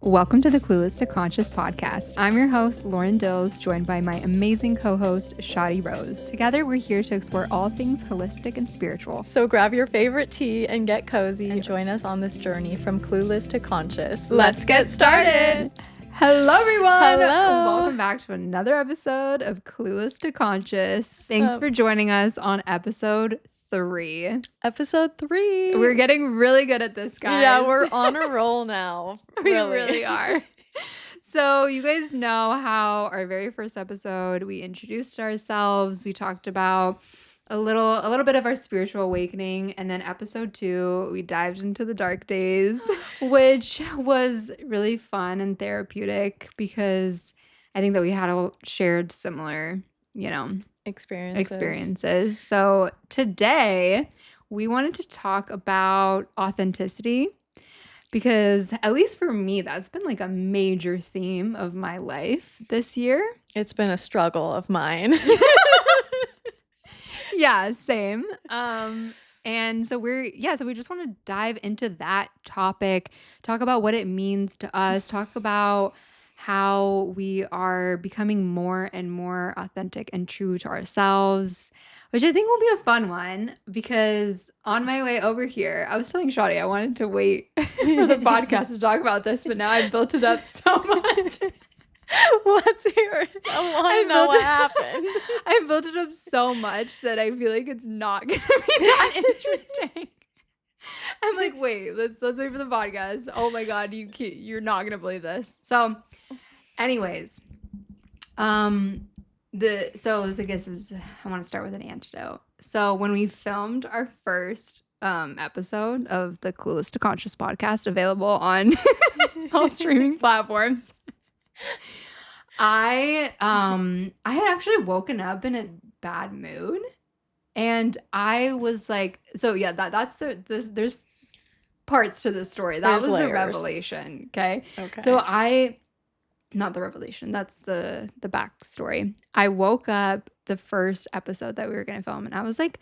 Welcome to the Clueless to Conscious podcast. I'm your host, Lauren Dills, joined by my amazing co-host, Shaadi Rose. Together, we're here to explore all things holistic and spiritual. So grab your favorite tea and get cozy and join us on this journey from clueless to conscious. Let's get started! Hello, everyone! Hello! Welcome back to another episode of Clueless to Conscious. Thanks for joining us on episode 3. Episode 3. We're getting really good at this, guys. Yeah, we're on a roll now. We really are. So you guys know how our very first episode, we introduced ourselves. We talked about a little bit of our spiritual awakening. And then episode 2, we dived into the dark days, which was really fun and therapeutic because I think that we had all shared similar, experiences. So today we wanted to talk about authenticity because at least for me, that's been like a major theme of my life this year. It's been a struggle of mine. Yeah, same. And so we just want to dive into that topic, talk about what it means to us, talk about how we are becoming more and more authentic and true to ourselves, which I think will be a fun one because on my way over here, I was telling Shaadi I wanted to wait for the podcast to talk about this, but now I've built it up so much. Let's hear it. I want to know what happened. I built it up so much that I feel like it's not going to be that interesting. I'm like, wait, let's wait for the podcast. Oh my God, you're not going to believe this. So anyways, I want to start with an antidote. So when we filmed our first episode of the Clueless to Conscious podcast, available on all streaming platforms, I had actually woken up in a bad mood, and I was like, so yeah, there's parts to this story. That was layers. The revelation. Okay. So not the revelation. That's the backstory. I woke up the first episode that we were going to film, and I was like,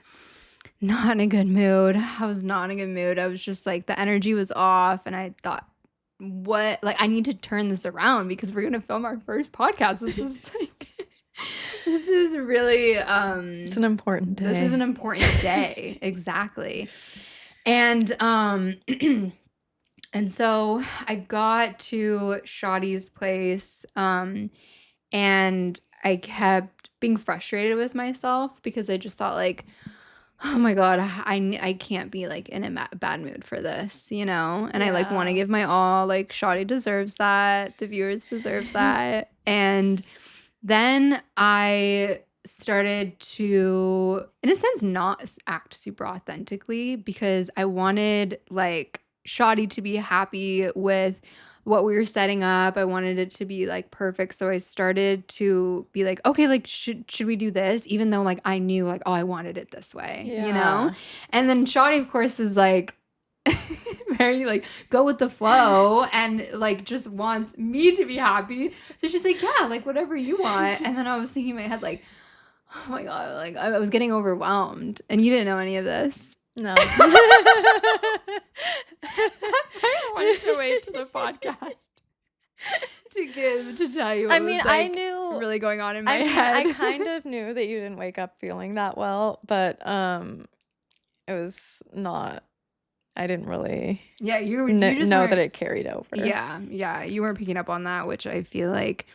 not in a good mood. I was not in a good mood. I was just like, the energy was off, and I thought, I need to turn this around because we're going to film our first podcast. This is like, this is really, it's an important day. This is an important day. Exactly. And, and so I got to Shaadi's place, and I kept being frustrated with myself because I just thought like, oh my God, I can't be like in a bad mood for this, and I like want to give my all. Like Shaadi deserves that. The viewers deserve that. And then I started to, in a sense, not act super authentically because I wanted like Shaadi to be happy with what we were setting up. I wanted it to be like perfect. So I started to be like, okay, like should we do this? Even though like I knew like, oh, I wanted it this way, And then Shaadi, of course, is like very like go with the flow and like just wants me to be happy. So she's like, yeah, like whatever you want. And then I was thinking in my head like, oh my God, like I was getting overwhelmed, and you didn't know any of this. No. That's why I wanted to wait to the podcast to tell you what was, like, I knew really going on in my head. I kind of knew that you didn't wake up feeling that well, but it was not, I didn't really you just know that it carried over. Yeah, you weren't picking up on that, which I feel like,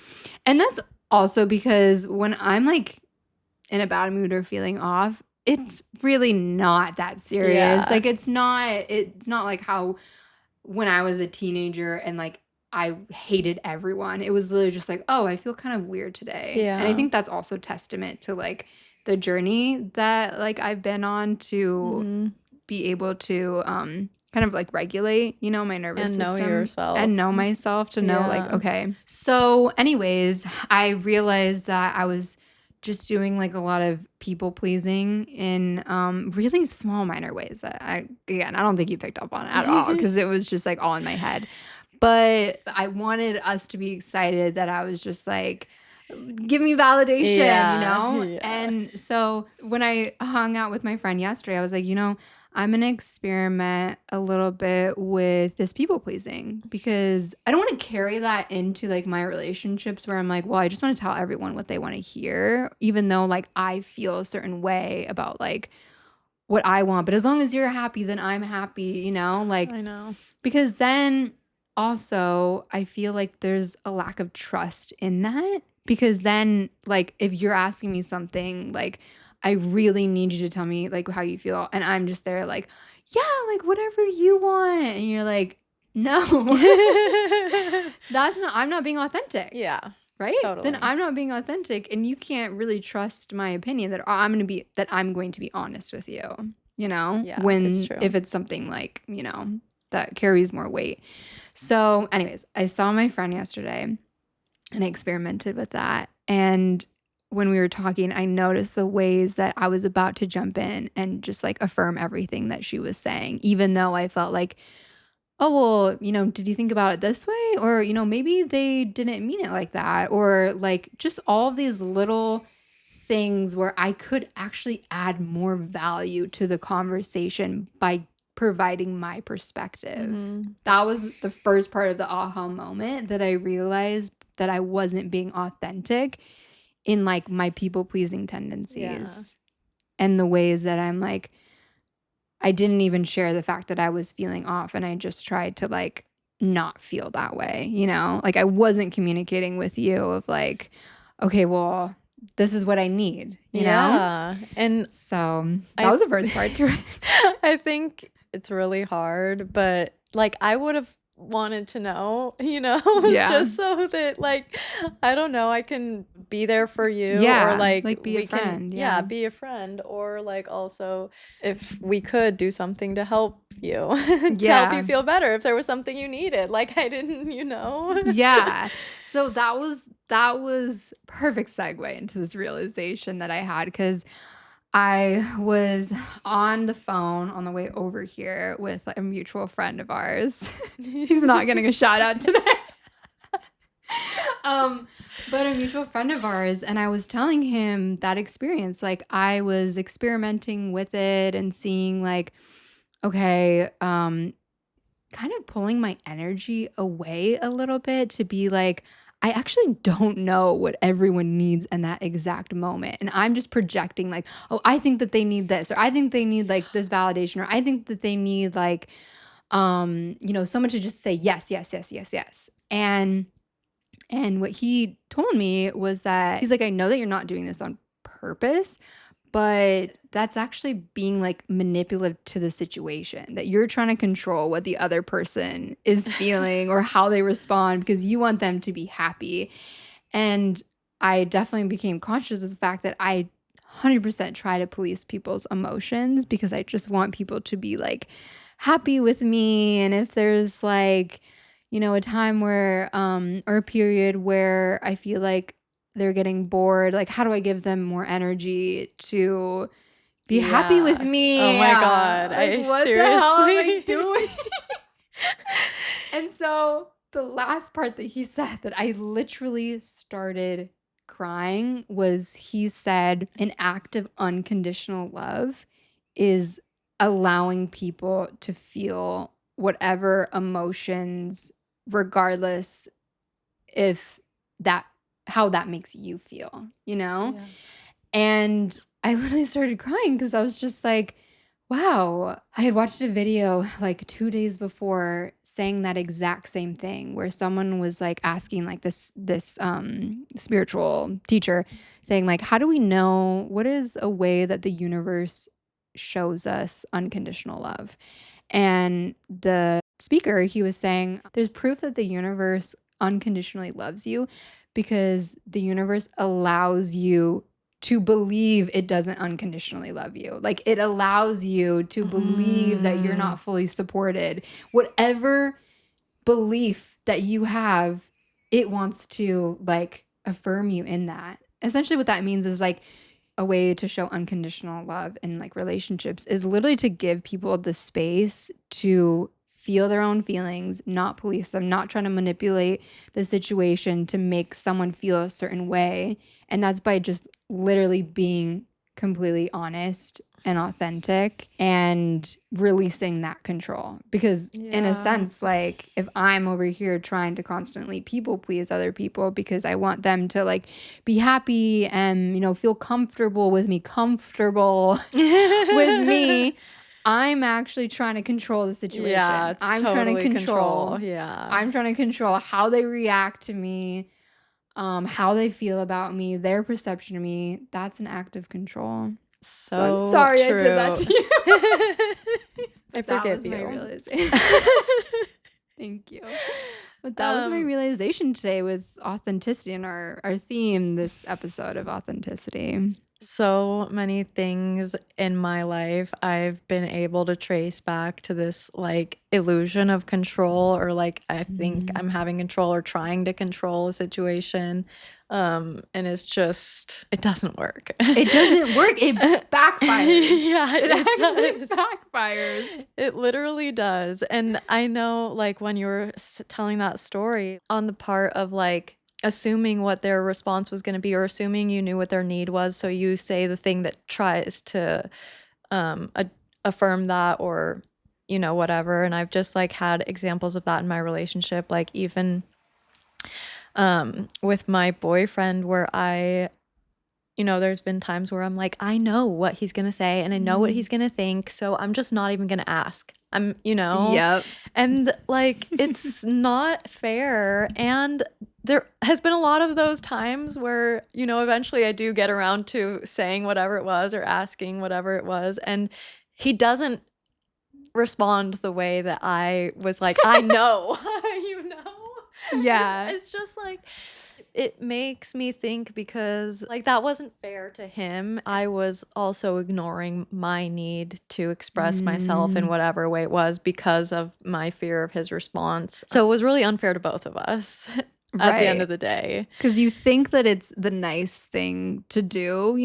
and that's also because when I'm like in a bad mood or feeling off, it's really not that serious. Yeah. Like it's not like how when I was a teenager and like I hated everyone. It was literally just like, oh, I feel kind of weird today. Yeah. And I think that's also testament to like the journey that like I've been on to be able to kind of like regulate, my nervous system. And know yourself. And know myself to know like, okay. So anyways, I realized that I was just doing like a lot of people pleasing in really small minor ways that I don't think you picked up on at all because it was just like all in my head. But I wanted us to be excited that I was just like, give me validation, Yeah. And so when I hung out with my friend yesterday, I was like, I'm going to experiment a little bit with this people pleasing because I don't want to carry that into like my relationships where I'm like, well, I just want to tell everyone what they want to hear, even though like I feel a certain way about like what I want. But as long as you're happy, then I'm happy, you know? Like, I know. because then also I feel like there's a lack of trust in that because then like if you're asking me something like I really need you to tell me like how you feel and I'm just there like yeah like whatever you want and you're like no that's not I'm not being authentic Yeah, right then totally. I'm not being authentic and you can't really trust my opinion that I'm going to be honest with you you know Yeah, it's when true. if it's something like you know that carries more weight so anyways I saw my friend yesterday and I experimented with that and when we were talking I noticed the ways that I was about to jump in and just like affirm everything that she was saying even though I felt like oh, well, you know, did you think about it this way? Or, you know, maybe they didn't mean it like that. Or like just all of these little things where I could actually add more value to the conversation by providing my perspective. Mhm. That was the first part of the aha moment that I realized that I wasn't being authentic in like my people pleasing Yeah. tendencies and the ways that I'm like, I didn't even share the fact that I was feeling off and I just tried to like not feel that way, you know? Like I wasn't communicating with you of like, okay, well, this is what I need, you know? Yeah, and So that I was the first part to it. I think it's really hard, but like I would have wanted to know, Yeah. just so that like I don't know, I can be there for you or Yeah. like Like be a we can friend. yeah, Yeah. be a friend or like also if we could do something to help you to help you Yeah. feel better if there was something you needed. Like I didn't. Yeah. So that was perfect segue into this realization that I had because I was on the phone on the way over here with a mutual friend of ours. He's not getting a shout out today. um, but a mutual friend of ours, and I was telling him that experience. Like I was experimenting with it and seeing like, okay, kind of pulling my energy away a little bit to be like, I actually don't know what everyone needs in that exact moment. And I'm just projecting, like, oh, I think that they need this, or I think they need like this validation, or I think that they need like, you know, someone to just say yes, yes, yes, yes, yes. And what he told me was that he's like, I know that you're not doing this on purpose, but that's actually being like manipulative to the situation, that you're trying to control what the other person is feeling or how they respond because you want them to be happy. And I definitely became conscious of the fact that I 100% try to police people's emotions because I just want people to be like happy with me. And if there's like, you know, a time where, or a period where I feel like they're getting bored, like, how do I give them more energy to be happy with Yeah. Oh me? my God. Like, I what the hell am I seriously. doing? And so the last part that he said that I literally started crying was he said, an act of unconditional love is allowing people to feel whatever emotions, regardless if that, how that makes you feel, you know? Yeah. And I literally started crying because I was just like, wow. I had watched a video like 2 days before saying that exact same thing where someone was like asking like this spiritual teacher saying like, how do we know what is a way that the universe shows us unconditional love? And the speaker, he was saying, there's proof that the universe unconditionally loves you because the universe allows you to believe it doesn't unconditionally love you. Like it allows you to believe that you're Mm. not fully supported. Whatever belief that you have, it wants to like affirm you in that. Essentially, what that means is like a way to show unconditional love in like relationships is literally to give people the space to feel their own feelings, not police them, not trying to manipulate the situation to make someone feel a certain way. And that's by just literally being completely honest and authentic and releasing that control. Because in a Yeah. sense, like if I'm over here trying to constantly people please other people because I want them to like be happy and, feel comfortable with me, with me, I'm actually trying to control the Yeah, situation. it's totally control. Yeah. I'm trying to control how they react to me, how they feel about me, their perception of me. That's an act of control. So I'm So sorry I did that true. to you. I But that forgive was my you. realization. Thank you. But that was my Um, realization today with authenticity and our theme this episode of authenticity. so many things in my life I've been able to trace back to this like illusion of control, or like I think Mhm. I'm having control or trying to control a situation. And it's just, it doesn't work. It doesn't work. It backfires. Yeah, It it actually does. backfires. It literally does. And I know, like, when you were telling that story on the part of like assuming what their response was going to be, or assuming you knew what their need was, so you say the thing that tries to affirm that, or whatever. And I've just like had examples of that in my relationship, like even with my boyfriend, where there's been times where I'm like, I know what he's going to say and I know what he's going to think. So I'm just not even going to ask. Yep. And like, it's not fair. And there has been a lot of those times where, eventually I do get around to saying whatever it was or asking whatever it was. And he doesn't respond the way that I was like, I know, you know? Yeah. It's just like, it makes me think, because like that wasn't fair to him. I was also ignoring my need to express myself in Mm. whatever way it was because of my fear of his response. So it was really unfair to both of us at the end Right. of the day. Because you think that it's the nice thing to do,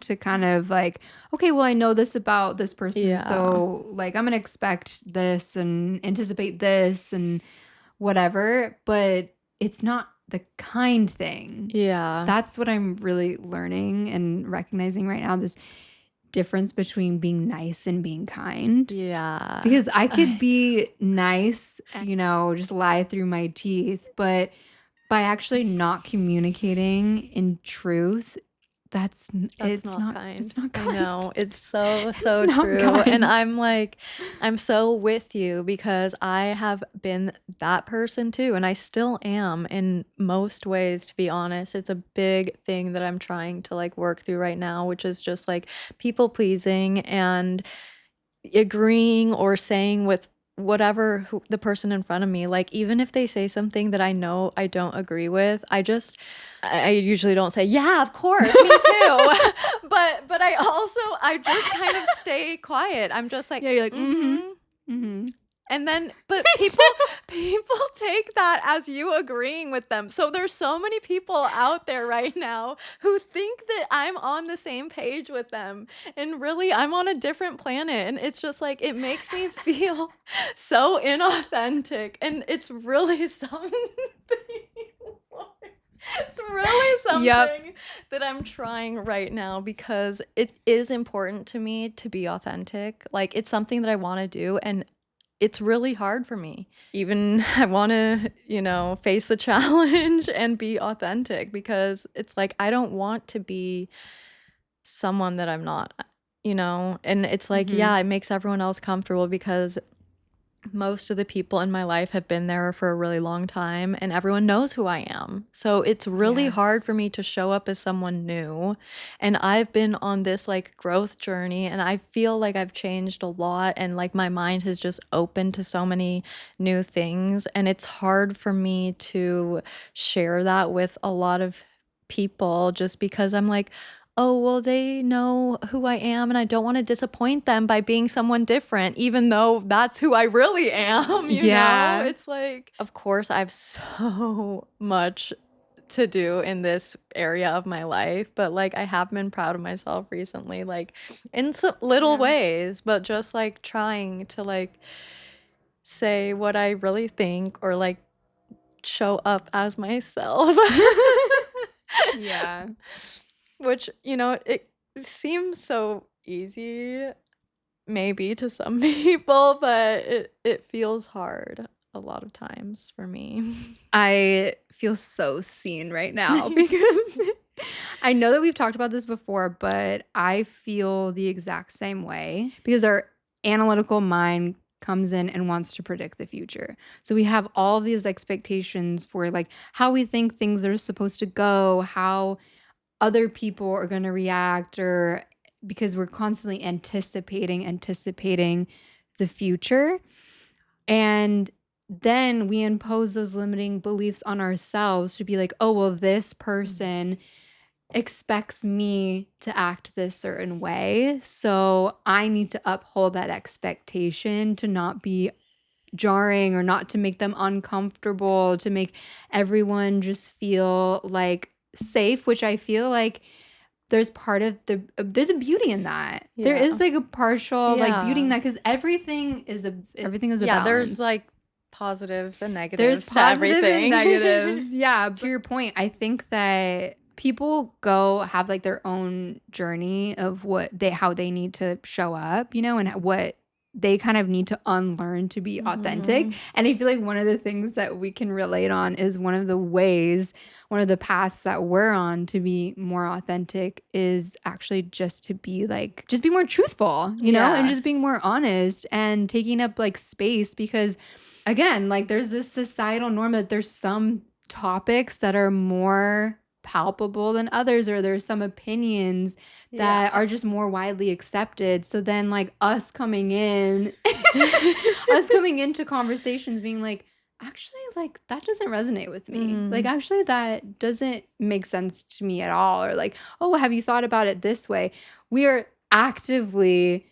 to kind of like, okay, well, I know this about this person. Yeah. So, like, I'm going to expect this and anticipate this and whatever. But it's not the kind thing. Yeah. That's what I'm really learning and recognizing right now, this difference between being nice and being kind. Yeah. Because I could be nice and, just lie through my teeth, but by actually not communicating in truth, That's it's not not kind. it's not I kind. know. It's so, It's so not true. And kind. I'm like, I'm so with you, because I have been that person too. And I still am in most ways, to be honest. It's a big thing that I'm trying to like work through right now, which is just like people pleasing and agreeing or saying with whatever the person in front of me, like even if they say something that I know I don't agree with, I usually don't say, yeah, of course, me too. But I just kind of stay quiet. I'm just like, Yeah, you're like, mm-hmm. mm-hmm. And then, but Me people too. people take that as you agreeing with them. So there's so many people out there right now who think that I'm on the same page with them, and really I'm on a different planet. And it's just like, it makes me feel so inauthentic, and it's really something. It's really Yep. something that I'm trying right now, because it is important to me to be authentic. Like, it's something that I want to do, and it's really hard for me. Even I want to, face the challenge and be authentic, because it's like I don't want to be someone that I'm not. And it's like, Mm-hmm. yeah, it makes everyone else comfortable, because most of the people in my life have been there for a really long time and everyone knows who I am. So it's really hard for Yes. me to show up as someone new. And I've been on this like growth journey, and I feel like I've changed a lot, and like my mind has just opened to so many new things. And it's hard for me to share that with a lot of people, just because I'm like, oh, well, they know who I am, and I don't want to disappoint them by being someone different, even though that's who I really am, you know? Yeah. It's like, of course, I have so much to do in this area of my life, but like I have been proud of myself recently, like in some little Yeah. ways, but just like trying to like say what I really think, or like show up as myself. Yeah. Which, it seems so easy maybe to some people, but it feels hard a lot of times for me. I feel so seen right now because I know that we've talked about this before, but I feel the exact same way because our analytical mind comes in and wants to predict the future. So we have all these expectations for like how we think things are supposed to go, how other people are going to react, or because we're constantly anticipating the future. And then we impose those limiting beliefs on ourselves to be like, oh, well, this Mhm. person expects me to act this certain way. So I need to uphold that expectation to not be jarring or not to make them uncomfortable, to make everyone just feel like safe, which I feel like there's part of there's a beauty in that. There Yeah. is like a partial like beauty in Yeah. that because everything is a Yeah, there's, balance. like, positives and There's negatives to positive and everything. negatives. Yeah, but to your point, I think that people go have like their own journey of how they need to show up, and what they kind of need to unlearn to be authentic. Mhm. And I feel like one of the things that we can relate on is one of the paths that we're on to be more authentic is actually just be more truthful, and Yeah. just being more honest and taking up like space because again, like there's this societal norm that there's some topics that are more palpable than others, or there's some opinions that Yeah. are just more widely accepted. So then, like, us coming in, us coming into conversations being like, actually, like, that doesn't resonate with me. Like, Mhm. actually, that doesn't make sense to me at all. Or, like, oh, have you thought about it this way? We are actively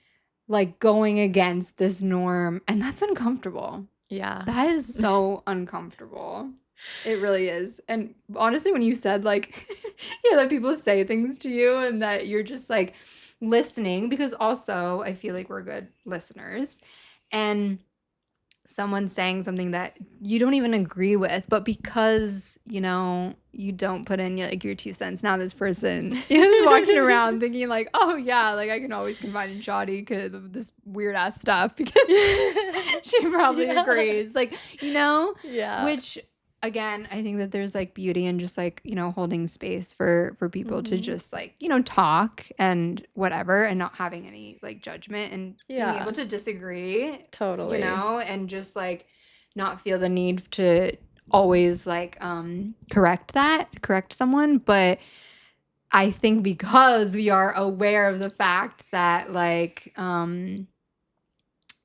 like going against this norm, and that's uncomfortable. Yeah. That is so uncomfortable. It really is. And honestly, when you said like, yeah, that people say things to you and that you're just like listening, because also I feel like we're good listeners. And someone saying something that you don't even agree with, but because, you don't put in your 2 cents, now this person is walking around thinking like, oh yeah, like I can always confide in Shaadi because of this weird ass stuff because she probably Yeah. agrees. Like, Yeah. which again, I think that there's like beauty in just like, holding space for people to Mhm. just like, talk and whatever and not having any like judgment and being able Yeah. to disagree, Totally. and just like not feel the need to always like correct someone. But I think because we are aware of the fact that like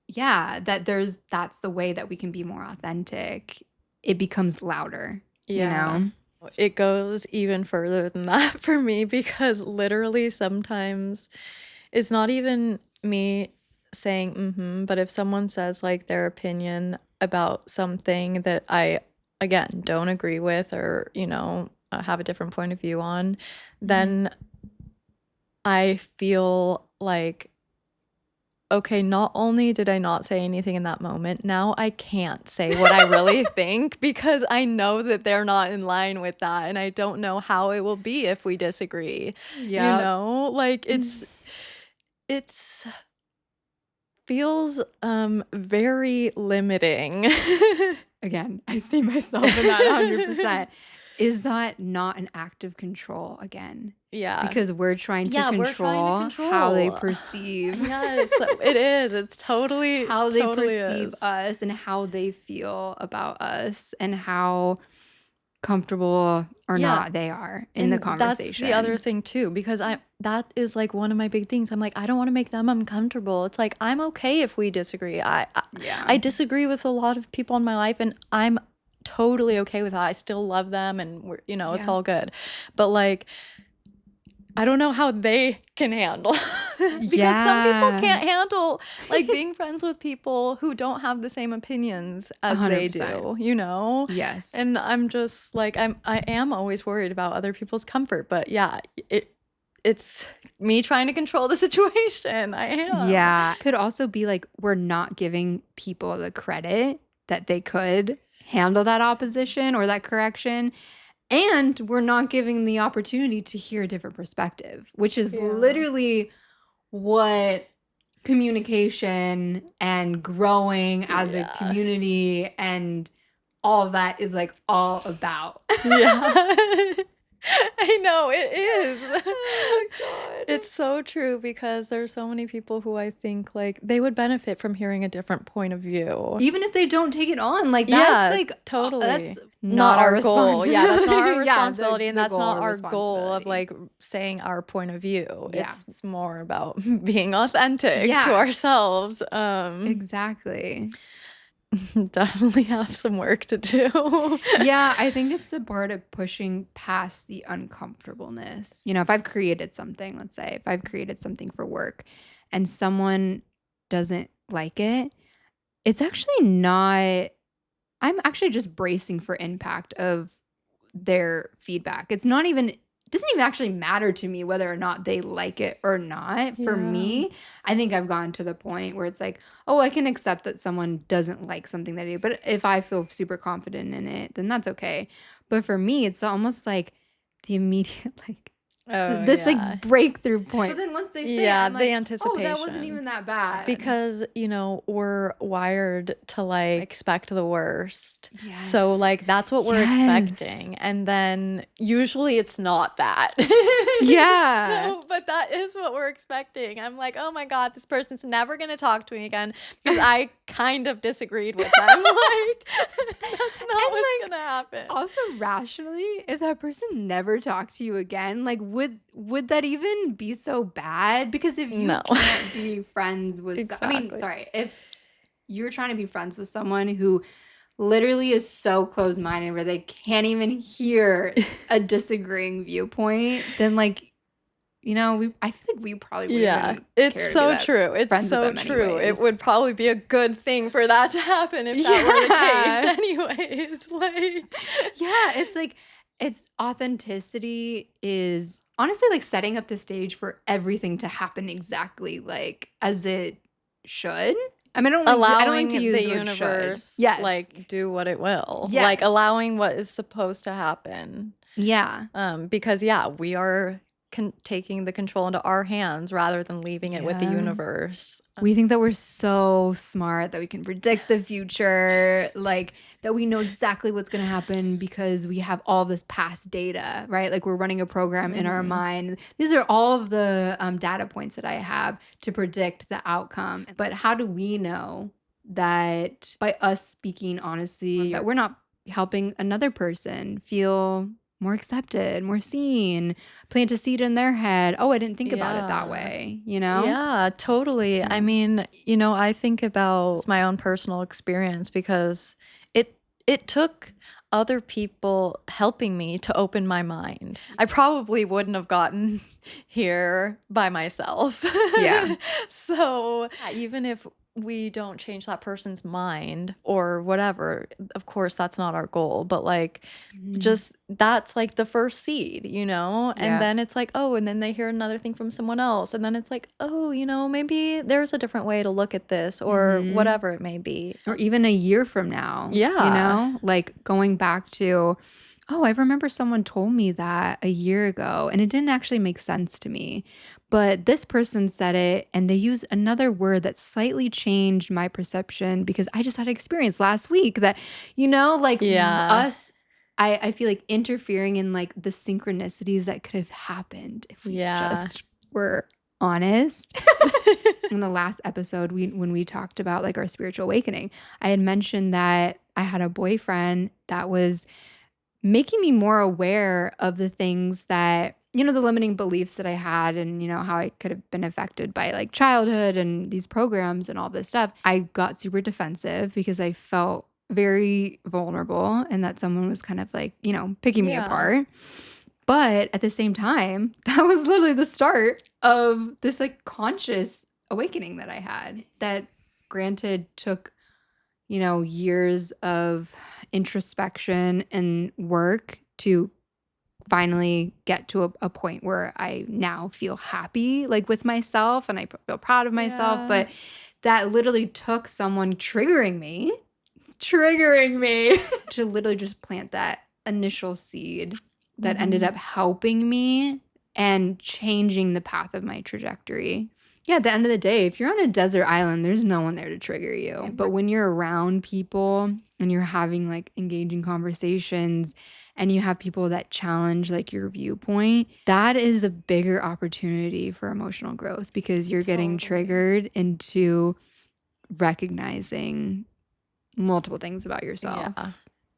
yeah, that's the way that we can be more authentic. It becomes louder, you Yeah. know? It goes even further than that for me because literally sometimes it's not even me saying "mhm," but if someone says, like, their opinion about something that I, again, don't agree with or, have a different point of view on, Mhm. then I feel like, okay, not only did I not say anything in that moment, now I can't say what I really think because I know that they're not in line with that, and I don't know how it will be if we disagree, Yep. Like, it's feels, very limiting. Again, I see myself in that 100%. Is that not an act of control again? Yeah. Because we're trying to Yeah, we're trying to control how they control. perceive Yes, it is, it's totally how they totally perceive is. us and how they feel about us and how comfortable or Yeah. not they are in the And that's the other conversation. thing too, because that is like one of my big things. I'm like, I don't want to make them uncomfortable. It's like I'm okay if we disagree. I Yeah. disagree with a lot of people in my life, and I'm totally okay with that. I still love them, and it's Yeah. all good. But like, I don't know how they can handle because some people Yeah. can't handle like being friends with people who don't have the same opinions as they 100%. do. Yes. And I'm just like I am always worried about other people's comfort, but yeah, it's me trying to control the situation. I am. Yeah. Could also be like we're not giving people the credit that they could handle that opposition or that correction. And we're not giving the opportunity to hear a different perspective, which is Yeah. literally what communication and growing as a Yeah. community and all of that is like all about. Yeah. I know, it is. Oh my God. It's so true because there's so many people who I think like they would benefit from hearing a different point of view. Even if they don't take it on, like Yeah, that's like totally. that's Not not our our goal. Yeah, that's not our responsibility. Yeah, responsibility, and the that's goal not or our goal of responsibility. like saying our point of view. Yeah. It's more about being authentic to Yeah. ourselves. Exactly. Definitely have some work to do. Yeah, I think it's the part of pushing past the uncomfortableness. You know, if I've created something, let's say, if I've created something for work and someone doesn't like it, it's actually not, I'm actually just bracing for impact of their feedback. It's not even, it doesn't even actually matter to me whether or not they like it or not. For Yeah. me, I think I've gotten to the point where it's like, oh, I can accept that someone doesn't like something that I do, but if I feel super confident in it, then that's okay. But for me, it's almost like the immediate like Oh, this yeah. like breakthrough point. But then once they say it, Yeah, I'm the like, oh, anticipation. that wasn't even that bad. Because, you know, we're wired to like expect the worst. So like that's what we're expecting. And then usually it's not that. Yeah. So, but that is what we're expecting. I'm like, oh my God, this person's never gonna talk to me again because I kind of disagreed with them. Like that's not what's gonna happen. Also, rationally, if that person never talked to you again, like would that even be so bad? Because if you No. can't be friends with I mean, Exactly. sorry, if you're trying to be friends with someone who literally is so closed-minded where they can't even hear a disagreeing viewpoint, then like, you know, I feel like we probably wouldn't Yeah, even it's care to be so that true. It's friends with so them true. It anyways. would probably be a good thing for that to happen if that were the case anyways. Like Yeah, it's like it's authenticity is honestly like setting up the stage for everything to happen exactly like as it should. I mean, I don't like to allowing use the the word should. universe Yes. like do what it will. Yes. Like allowing what is supposed to happen. Yeah. Because yeah, we are taking the control into our hands rather than leaving it with the Yeah. universe. We think that we're so smart that we can predict the future, like that we know exactly what's going to happen because we have all this past data, right? Like we're running a program in our mind. These are all of the data points that I have to predict the outcome. But how do we know that by us speaking honestly, that we're not helping another person feel more accepted, more seen, plant a seed in their head. Oh, I didn't think about it that way, you know? Yeah, totally. I mean, you know, I think about my own personal experience because it took other people helping me to open my mind. I probably wouldn't have gotten here by myself. Yeah. So, even if we don't change that person's mind or whatever, of course, that's not our goal, but like, just that's like the first seed, you know? Yeah. And then it's like, oh, and then they hear another thing from someone else. And then it's like, oh, you know, maybe there's a different way to look at this or whatever it may be. Or even a year from now. You Yeah. know, like going back to, oh, I remember someone told me that a year ago and it didn't actually make sense to me. But this person said it and they used another word that slightly changed my perception because I just had experience last week that, you know, like Yeah. I feel like interfering in like the synchronicities that could have happened if we just were honest. In the last episode, when we talked about like our spiritual awakening, I had mentioned that I had a boyfriend that was making me more aware of the things that, you know, the limiting beliefs that I had and, you know, how I could have been affected by like childhood and these programs and all this stuff. I got super defensive because I felt very vulnerable and that someone was kind of like, you know, picking me apart. But at the same time, that was literally the start of this like conscious awakening that I had that granted took, you know, years of introspection and work to finally get to a point where I now feel happy like with myself and I feel proud of myself. But that literally took someone triggering me to literally just plant that initial seed that ended up helping me and changing the path of my trajectory. Yeah, at the end of the day, if you're on a desert island, there's no one there to trigger you. But when you're around people and you're having like engaging conversations and you have people that challenge like your viewpoint, that is a bigger opportunity for emotional growth because you're getting triggered into recognizing multiple things about yourself. Yeah.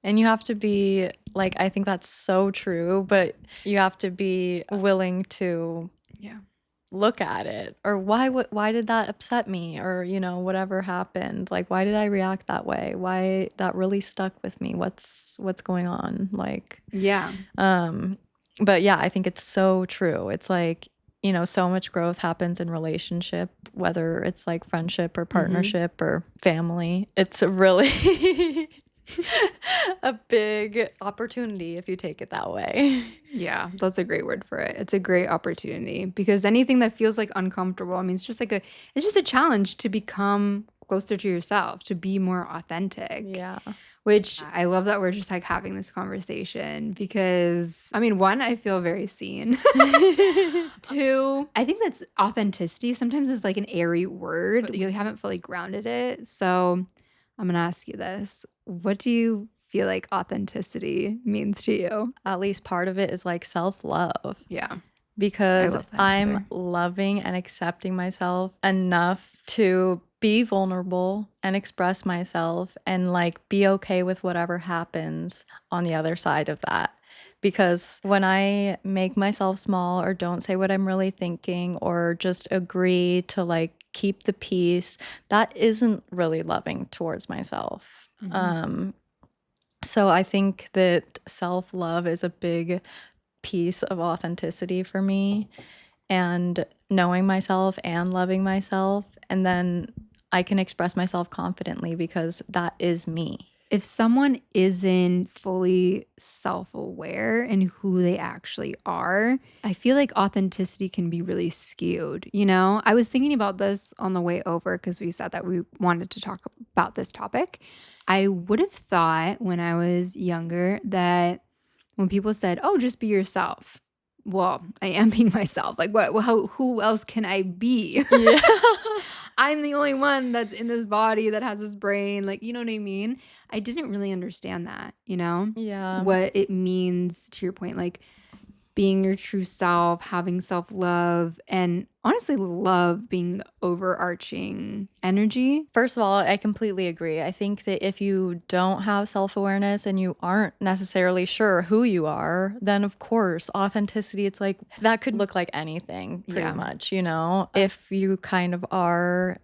And you have to be like, I think that's so true, but you have to be willing to look at it, or why did that upset me, or whatever happened, like why did I react that way, why that really stuck with me, what's going on, like Yeah. but yeah, I think it's so true. It's like, so much growth happens in relationship, whether it's like friendship or partnership or family. It's a really a big opportunity if you take it that way. Yeah, that's a great word for it. It's a great opportunity because anything that feels like uncomfortable, I mean, it's just a challenge to become closer to yourself, to be more authentic. Yeah. Which I love that we're just like having this conversation because, I mean, one, I feel very seen. Two, I think that's authenticity sometimes is like an airy word, but you haven't fully grounded it. So I'm going to ask you this. What do you feel like authenticity means to you? At least part of it is like self-love. Yeah. Because love that I'm answer. loving and accepting myself enough to be vulnerable and express myself and like be okay with whatever happens on the other side of that. Because when I make myself small or don't say what I'm really thinking or just agree to like keep the peace, that isn't really loving towards myself. So I think that self-love is a big piece of authenticity for me, and knowing myself and loving myself, and then I can express myself confidently because that is me. If someone isn't fully self-aware in who they actually are, I feel like authenticity can be really skewed. I was thinking about this on the way over because we said that we wanted to talk about this topic. I would have thought when I was younger that when people said, "Oh, just be yourself." Well, I am being myself. Like who else can I be? Yeah. I'm the only one that's in this body that has this brain. Like, you know what I mean? I didn't really understand that, Yeah. what it means to your point, like being your true self, having self-love, and honestly, love being the overarching energy. First of all, I completely agree. I think that if you don't have self-awareness and you aren't necessarily sure who you are, then of course, authenticity, it's like that could look like anything pretty Yeah. much, If you kind of are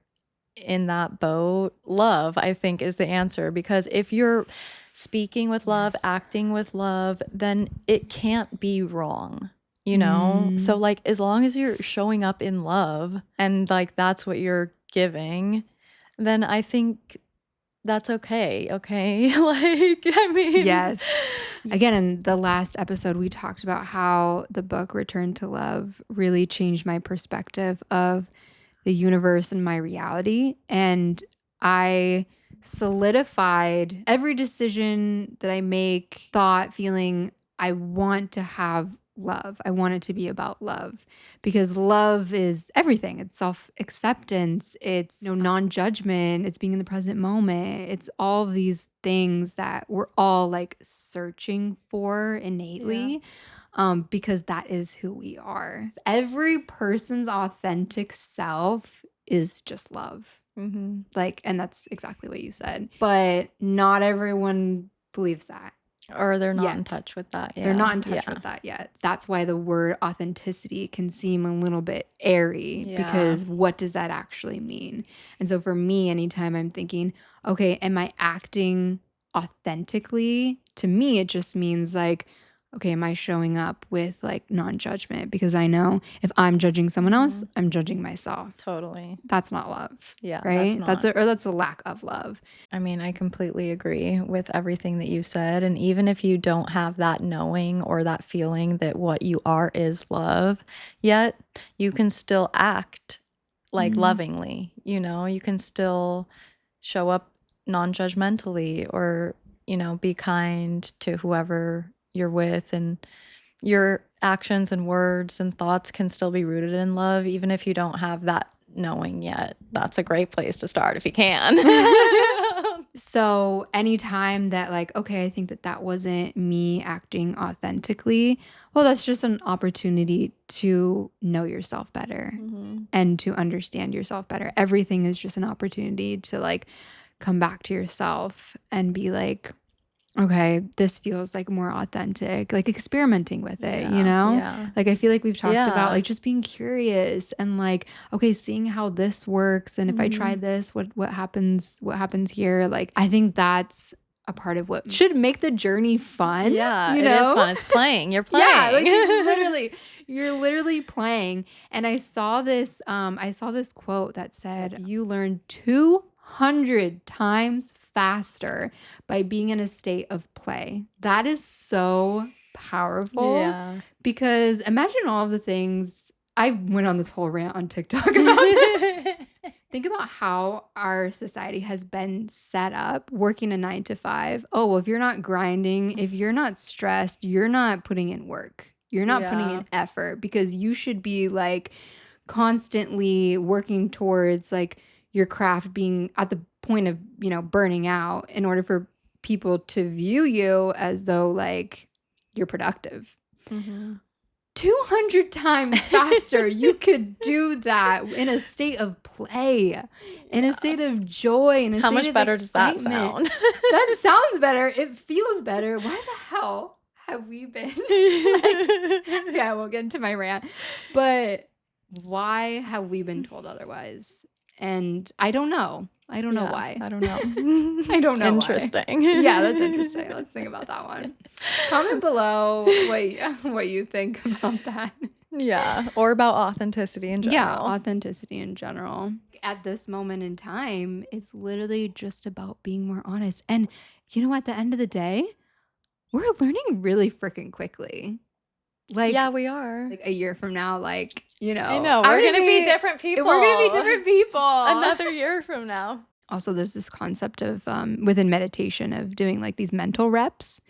in that boat, love, I think, is the answer. Because if you're speaking with love, Yes. acting with love, then it can't be wrong. So, like, as long as you're showing up in love and, like, that's what you're giving, then I think that's okay. Okay. Like, I mean, Yes. Again, in the last episode, we talked about how the book Return to Love really changed my perspective of the universe and my reality. And I solidified every decision that I make, thought, feeling, I want to have love. I want it to be about love because love is everything. It's self-acceptance, it's non-judgment, it's being in the present moment. It's all of these things that we're all like searching for innately. Because that is who we are. Every person's authentic self is just love. Like, and that's exactly what you said. But not everyone believes that. or they're not in Yet. touch with that. They're not in touch Yeah. with that yet. That's why the word authenticity can seem a little bit airy Yeah. because what does that actually mean? And so for me, anytime I'm thinking, okay, am I acting authentically? To me, it just means like, okay, am I showing up with like non-judgment? Because I know if I'm judging someone else, I'm judging myself. Totally. That's not love. Yeah, Right? that's not. That's a lack of love. I mean, I completely agree with everything that you said. And even if you don't have that knowing or that feeling that what you are is love, yet you can still act like lovingly, you can still show up non-judgmentally or, be kind to whoever you're with, and your actions and words and thoughts can still be rooted in love, even if you don't have that knowing yet. That's a great place to start if you can. So anytime that like, okay, I think that that wasn't me acting authentically, well, that's just an opportunity to know yourself better and to understand yourself better. Everything is just an opportunity to like come back to yourself and be like, okay, this feels like more authentic, like experimenting with it, you know? Yeah. Like I feel like we've talked about Yeah. like just being curious and like, okay, seeing how this works and if I try this, what happens here? Like I think that's a part of what should make the journey fun. Yeah, you it is know? fun. It's playing. You're playing. Yeah, like you're literally playing. And I saw this quote that said, you learn 200 times faster by being in a state of play. That is so powerful. Yeah. Because imagine all of the things. I went on this whole rant on TikTok about this. Think about how our society has been set up working a 9 to 5. Oh, well, if you're not grinding, if you're not stressed, you're not putting in work. You're not putting in effort because you should be like constantly working towards like your craft being at the point of, burning out in order for people to view you as though like you're productive. 200 times faster you could do that in a state of play, in a state of joy, in a How state much of better does that excitement. sound? That sounds better. It feels better. Why the hell have we been yeah, I won't get into my rant, but why have we been told otherwise? And I don't know. I don't know why. I don't know. I don't know Interesting. why. Yeah, that's interesting. Let's think about that one. Comment below what you think about that. Yeah, or about authenticity in general. Yeah, authenticity in general. At this moment in time, it's literally just about being more honest. And at the end of the day, we're learning really freaking quickly. Like, yeah, we are. Like a year from now, like, I know, we're going to be different people. We're going to be different people. Another year from now. Also, there's this concept of within meditation of doing like these mental reps.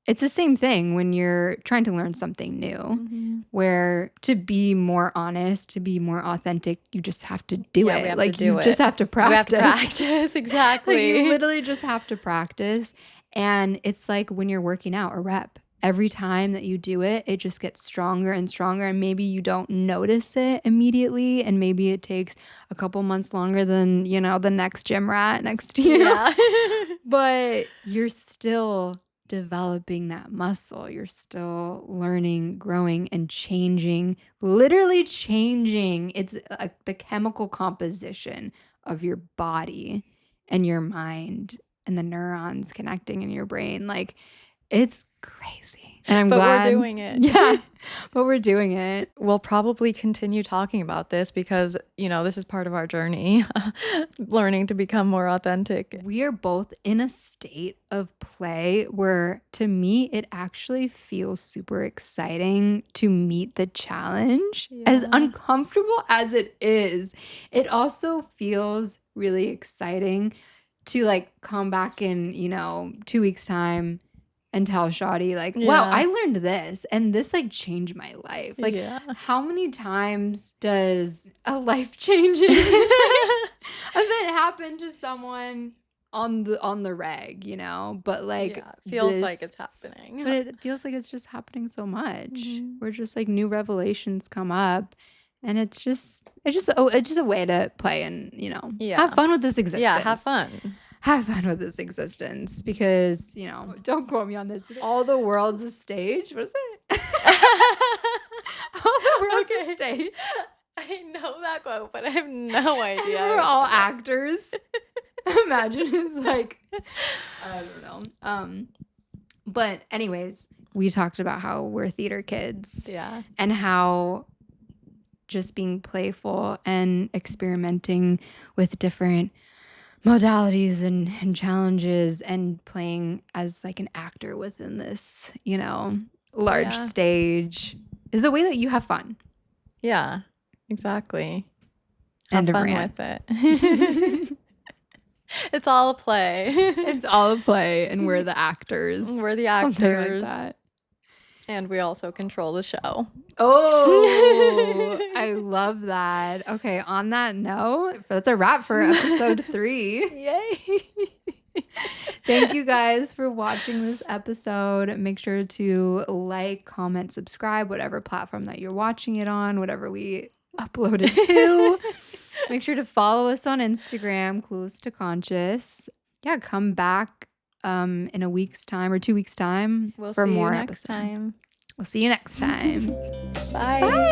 It's the same thing when you're trying to learn something new, where to be more honest, to be more authentic, you just have to do it. Just have to practice. We have to practice, exactly. Like you literally just have to practice. And it's like when you're working out, a rep. Every time that you do it, it just gets stronger and stronger. And maybe you don't notice it immediately. And maybe it takes a couple months longer than, the next gym rat next to you. Yeah. But you're still developing that muscle. You're still learning, growing, and changing, literally changing. It's the chemical composition of your body and your mind and the neurons connecting in your brain. Like, it's crazy. And I'm glad we're doing it. Yeah, but we're doing it. We'll probably continue talking about this because, this is part of our journey, learning to become more authentic. We are both in a state of play where, to me, it actually feels super exciting to meet the challenge. As uncomfortable as it is, it also feels really exciting to like come back in, 2 weeks time and tell Shaadi like, wow, I learned this and this like changed my life. Like, how many times does a life-changing event happen to someone on the reg, but like it feels like it's happening. But it feels like it's just happening so much. Where just like new revelations come up, and it's just a way to play and have fun with this existence. Yeah, have fun. Have fun with this existence because, don't quote me on this, but all the world's a stage. What is it? All the world's a stage. I know that quote, but I have no idea. We're all actors. Imagine it's like, I don't know. But anyways, we talked about how we're theater kids. Yeah. And how just being playful and experimenting with different modalities and challenges and playing as like an actor within this, large stage is the way that you have fun. Yeah, exactly. And have fun with it. It's all a play. It's all a play, and we're the actors. We're the actors. Something like that. And we also control the show. Oh, I love that. Okay, on that note, that's a wrap for episode 3. Yay. Thank you guys for watching this episode. Make sure to like, comment, subscribe, whatever platform that you're watching it on, whatever we uploaded to. Make sure to follow us on Instagram, Clueless to Conscious. Yeah, come back in a week's time or 2 weeks' time We'll for see you more next episode. time. We'll see you next time. Bye. Bye.